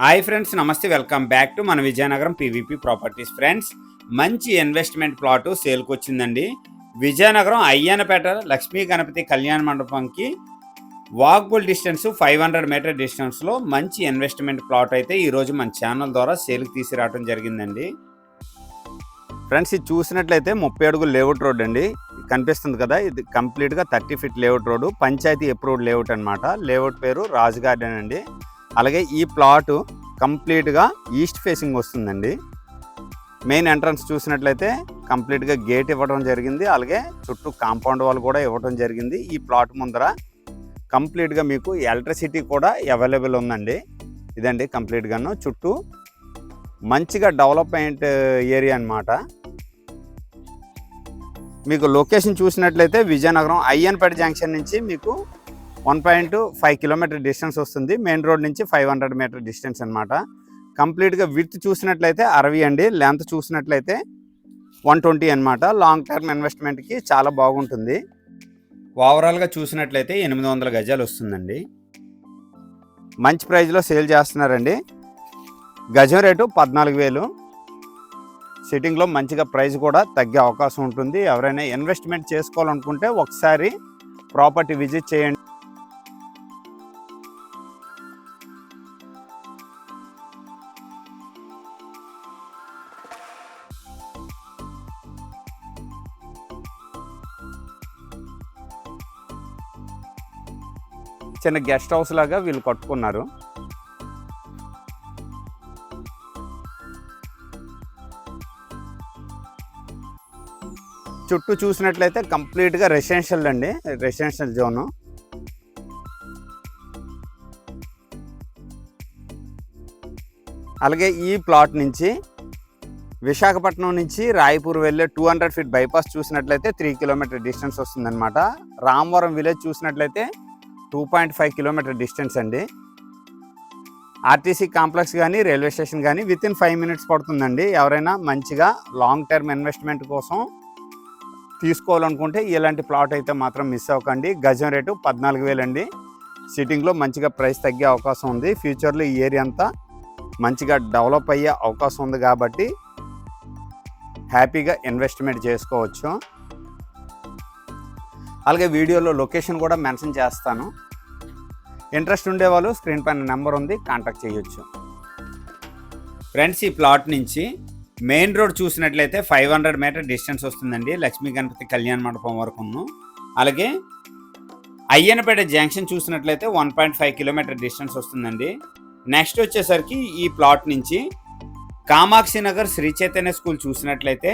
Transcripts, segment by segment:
Hi friends, నమస్తే. Welcome back to మన Vizianagaram PVP properties. Friends, మంచి ఇన్వెస్ట్మెంట్ ప్లాట్ సేల్కి వచ్చిందండి. విజయనగరం అయ్యన్నపేట లక్ష్మీ గణపతి కళ్యాణ మండపంకి వాకబుల్ డిస్టెన్స్ 500 మీటర్ డిస్టెన్స్లో మంచి ఇన్వెస్ట్మెంట్ ప్లాట్ అయితే ఈరోజు మన ఛానల్ ద్వారా సేల్కి తీసుకురావడం జరిగిందండి. ఫ్రెండ్స్, ఇది చూసినట్లయితే 30 అడుగుల లేఅవుట్ రోడ్ అండి. కనిపిస్తుంది కదా, ఇది కంప్లీట్గా 30 feet layout road, panchayat approved layout అనమాట. లేఅవుట్ పేరు రాజ్ గార్డెన్ అండి. అలాగే ఈ ప్లాటు కంప్లీట్గా ఈస్ట్ ఫేసింగ్ వస్తుందండి. మెయిన్ ఎంట్రన్స్ చూసినట్లయితే కంప్లీట్గా గేట్ ఇవ్వడం జరిగింది. అలాగే చుట్టూ కాంపౌండ్ వాల్ కూడా ఇవ్వడం జరిగింది. ఈ ప్లాట్ ముందర కంప్లీట్గా మీకు ఎలక్ట్రిసిటీ కూడా అవైలబుల్ ఉందండి. ఇదండి కంప్లీట్గాను. చుట్టూ మంచిగా డెవలప్మెంట్ ఏరియా అన్నమాట. మీకు లొకేషన్ చూసినట్లయితే విజయనగరం అయ్యన్పేట జంక్షన్ నుంచి మీకు 1.5 కిలోమీటర్ డిస్టెన్స్ వస్తుంది. మెయిన్ రోడ్ నుంచి 500 మీటర్ డిస్టెన్స్ అనమాట. కంప్లీట్గా విడ్త్ చూసినట్లయితే 60 అండి. లెంత్ చూసినట్లయితే 120 అనమాట. లాంగ్ టర్మ్ ఇన్వెస్ట్మెంట్కి చాలా బాగుంటుంది. ఓవరాల్గా చూసినట్లయితే 800 గజాలు వస్తుందండి. మంచి ప్రైస్లో సేల్ చేస్తున్నారండి. గజం రేటు 14,000. సిట్టింగ్లో మంచిగా ప్రైస్ కూడా తగ్గే అవకాశం ఉంటుంది. ఎవరైనా ఇన్వెస్ట్మెంట్ చేసుకోవాలనుకుంటే ఒకసారి ప్రాపర్టీ విజిట్ చేయండి. చిన్న గెస్ట్ హౌస్ లాగా వీళ్ళు కట్టుకున్నారు. చుట్టూ చూసినట్లయితే కంప్లీట్గా రెసిడెన్షియల్ అండి, రెసిడెన్షియల్ జోను. అలాగే ఈ ప్లాట్ నుంచి విశాఖపట్నం నుంచి రాయపూర్ వెళ్ళే 200 ఫీట్ బైపాస్ చూసినట్లయితే 3 కిలోమీటర్ డిస్టెన్స్ వస్తుందన్నమాట. రామవరం విలేజ్ చూసినట్లయితే 2.5 కిలోమీటర్ డిస్టెన్స్ అండి. ఆర్టీసీ కాంప్లెక్స్ కానీ రైల్వే స్టేషన్ కానీ వితిన్ 5 మినిట్స్ పడుతుందండి. ఎవరైనా మంచిగా లాంగ్ టర్మ్ ఇన్వెస్ట్మెంట్ కోసం తీసుకోవాలనుకుంటే ఇలాంటి ప్లాట్ అయితే మాత్రం మిస్ అవ్వకండి. గజం రేటు 14,000 అండి. సిట్టింగ్లో మంచిగా ప్రైస్ తగ్గే అవకాశం ఉంది. ఫ్యూచర్లో ఈ ఏరియా అంతా మంచిగా డెవలప్ అయ్యే అవకాశం ఉంది కాబట్టి హ్యాపీగా ఇన్వెస్ట్మెంట్ చేసుకోవచ్చు. అలాగే వీడియోలో లొకేషన్ కూడా మెన్షన్ చేస్తాను. ఇంట్రెస్ట్ ఉండేవాళ్ళు స్క్రీన్ పైన నెంబర్ ఉంది, కాంటాక్ట్ చేయొచ్చు. ఫ్రెండ్స్, ఈ ప్లాట్ నుంచి మెయిన్ రోడ్ చూసినట్లయితే 500 మీటర్ డిస్టెన్స్ వస్తుందండి లక్ష్మీ గణపతి కళ్యాణ మండపం వరకును. అలాగే అయ్యన్నపేట జంక్షన్ చూసినట్లయితే 1.5 కిలోమీటర్ డిస్టెన్స్ వస్తుందండి. నెక్స్ట్ వచ్చేసరికి ఈ ప్లాట్ నుంచి కామాక్షి నగర్ శ్రీ చైతన్య స్కూల్ చూసినట్లయితే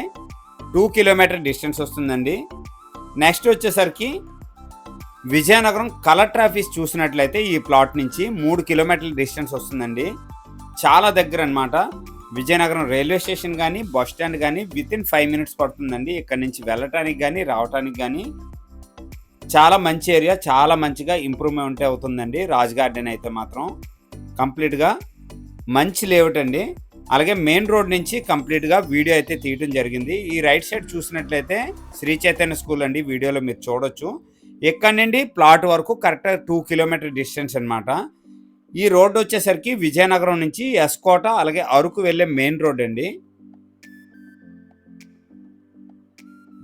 2 కిలోమీటర్ డిస్టెన్స్ వస్తుందండి. నెక్స్ట్ వచ్చేసరికి విజయనగరం కలెక్టర్ ఆఫీస్ చూసినట్లయితే ఈ ప్లాట్ నుంచి 3 కిలోమీటర్ల డిస్టెన్స్ వస్తుందండి. చాలా దగ్గర అనమాట. విజయనగరం రైల్వే స్టేషన్ కానీ బస్ స్టాండ్ కానీ వితిన్ 5 మినిట్స్ పడుతుందండి. ఇక్కడ నుంచి వెళ్ళటానికి కానీ రావటానికి కానీ చాలా మంచి ఏరియా, చాలా మంచిగా ఇంప్రూవ్మెంట్ అవుతుందండి. రాజ్ గార్డెన్ అయితే మాత్రం కంప్లీట్గా మంచి లేఅవుట్ అండి. అలాగే మెయిన్ రోడ్ నుంచి కంప్లీట్గా వీడియో అయితే తీయటం జరిగింది. ఈ రైట్ సైడ్ చూసినట్లయితే శ్రీ చైతన్య స్కూల్ అండి. వీడియోలో మీరు చూడొచ్చు. ఇక్కడ నుండి ప్లాట్ వరకు కరెక్ట్గా 2 కిలోమీటర్ డిస్టెన్స్ అనమాట. ఈ రోడ్డు వచ్చేసరికి విజయనగరం నుంచి ఎస్కోట అలాగే అరకు వెళ్ళే మెయిన్ రోడ్ అండి.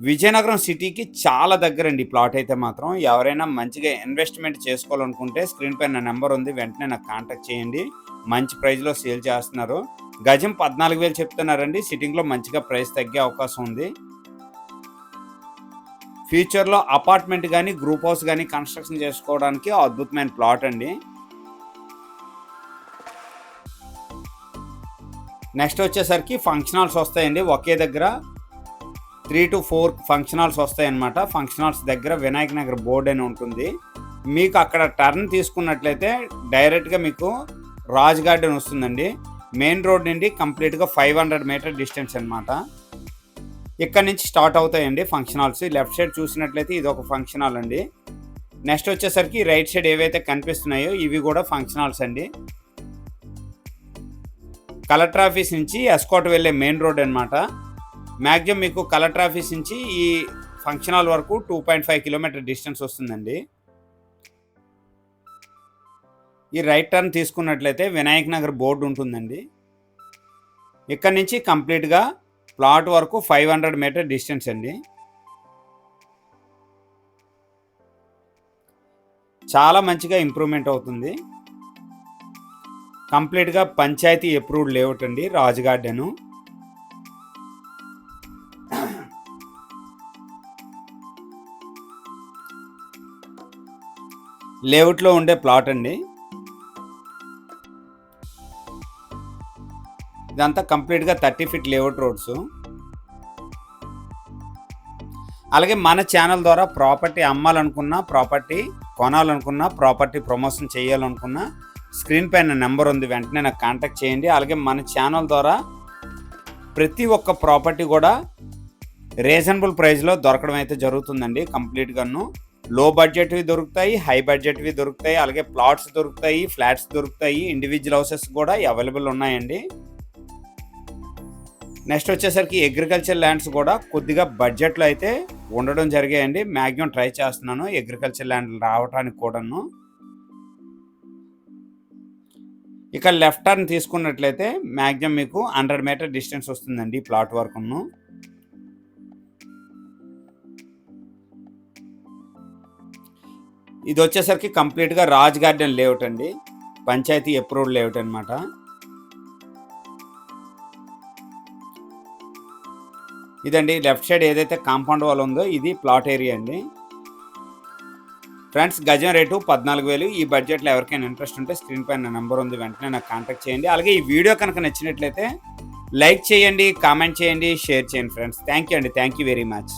విజయనగరం సిటీకి చాలా దగ్గర అండి ప్లాట్ అయితే మాత్రం. ఎవరైనా మంచిగా ఇన్వెస్ట్మెంట్ చేసుకోవాలనుకుంటే స్క్రీన్ పైన నెంబర్ ఉంది, వెంటనే నాకు కాంటాక్ట్ చేయండి. మంచి ప్రైస్లో సేల్ చేస్తున్నారు. గజం 14,000 చెప్తున్నారండి. సిట్టింగ్లో మంచిగా ప్రైస్ తగ్గే అవకాశం ఉంది. ఫ్యూచర్లో అపార్ట్మెంట్ కానీ గ్రూప్ హౌస్ కానీ కన్స్ట్రక్షన్ చేసుకోవడానికి అద్భుతమైన ప్లాట్ అండి. నెక్స్ట్ వచ్చేసరికి ఫంక్షన్ హాల్స్ వస్తాయండి. ఒకే దగ్గర 3 to 4 ఫంక్షన్ హాల్స్ వస్తాయన్నమాట. ఫంక్షన్ హాల్స్ దగ్గర వినాయక నగర్ బోర్డు అని ఉంటుంది. మీకు అక్కడ టర్న్ తీసుకున్నట్లయితే డైరెక్ట్గా మీకు రాజ్ గార్డెన్ వస్తుందండి. మెయిన్ రోడ్ నుండి కంప్లీట్గా 500 మీటర్ డిస్టెన్స్ అనమాట. ఇక్కడ నుంచి స్టార్ట్ అవుతాయండి ఫంక్షన్ హాల్స్. లెఫ్ట్ సైడ్ చూసినట్లయితే ఇది ఒక ఫంక్షన్ హాల్ అండి. నెక్స్ట్ వచ్చేసరికి రైట్ సైడ్ ఏవైతే కనిపిస్తున్నాయో ఇవి కూడా ఫంక్షన్ హాల్స్ అండి. కలెక్టర్ ఆఫీస్ నుంచి ఎస్కోట్ వెళ్ళే మెయిన్ రోడ్ అనమాట. మ్యాక్సిమం మీకు కలెక్టర్ ఆఫీస్ నుంచి ఈ ఫంక్షన్ హాల్ వరకు 2.5 కిలోమీటర్ డిస్టెన్స్ వస్తుందండి. ఈ రైట్ టర్న్ తీసుకున్నట్లయితే వినాయక్ నగర్ బోర్డు ఉంటుందండి. ఇక్కడ నుంచి కంప్లీట్గా ప్లాట్ వరకు 500 మీటర్ డిస్టెన్స్ అండి. చాలా మంచిగా ఇంప్రూవ్మెంట్ అవుతుంది. కంప్లీట్గా పంచాయతీ అప్రూవ్డ్ లేఅవుట్ అండి రాజ్ గార్డెను. లేఅవుట్లో ఉండే ప్లాట్ అండి. ఇదంతా కంప్లీట్గా 30 ఫీట్ లేఅవుట్ రోడ్స్. అలాగే మన ఛానల్ ద్వారా ప్రాపర్టీ అమ్మాలనుకున్నా, ప్రాపర్టీ కొనాలనుకున్నా, ప్రాపర్టీ ప్రమోషన్ చేయాలనుకున్నా స్క్రీన్ పైన నెంబర్ ఉంది, వెంటనే నాకు కాంటాక్ట్ చేయండి. అలాగే మన ఛానల్ ద్వారా ప్రతి ఒక్క ప్రాపర్టీ కూడా రీజనబుల్ ప్రైస్లో దొరకడం అయితే జరుగుతుందండి. కంప్లీట్గాను లో బడ్జెట్వి దొరుకుతాయి, హై బడ్జెట్వి దొరుకుతాయి, అలాగే ప్లాట్స్ దొరుకుతాయి, ఫ్లాట్స్ దొరుకుతాయి, ఇండివిజువల్ హౌసెస్ కూడా అవైలబుల్ ఉన్నాయండి. నెక్స్ట్ వచ్చేసరికి అగ్రికల్చర్ ల్యాండ్స్ కూడా కొద్దిగా బడ్జెట్లో అయితే ఉండడం జరిగాయండి. మ్యాక్సిమం ట్రై చేస్తున్నాను అగ్రికల్చర్ ల్యాండ్ రావడానికి కూడాను. ఇక లెఫ్ట్ టర్న్ తీసుకున్నట్లయితే మ్యాక్సిమం మీకు 100 మీటర్ డిస్టెన్స్ వస్తుందండి ప్లాట్ వరకును. ఇది వచ్చేసరికి కంప్లీట్గా రాజ్ గార్డెన్ లేఅవుట్ అండి, పంచాయతీ అప్రూవ్డ్ లేఅవుట్ అనమాట. ఇదండి లెఫ్ట్ సైడ్ ఏదైతే కాంపౌండ్ వాల్ ఉందో ఇది ప్లాట్ ఏరియా అండి. ఫ్రెండ్స్, గజం రేటు 14,000. ఈ బడ్జెట్లో ఎవరికైనా ఇంట్రెస్ట్ ఉంటే స్క్రీన్ పైన నెంబర్ ఉంది, వెంటనే నాకు కాంటాక్ట్ చేయండి. అలాగే ఈ వీడియో కనుక నచ్చినట్లయితే లైక్ చేయండి, కామెంట్ చేయండి, షేర్ చేయండి ఫ్రెండ్స్. థ్యాంక్ యూ అండి, థ్యాంక్ యూ వెరీ మచ్.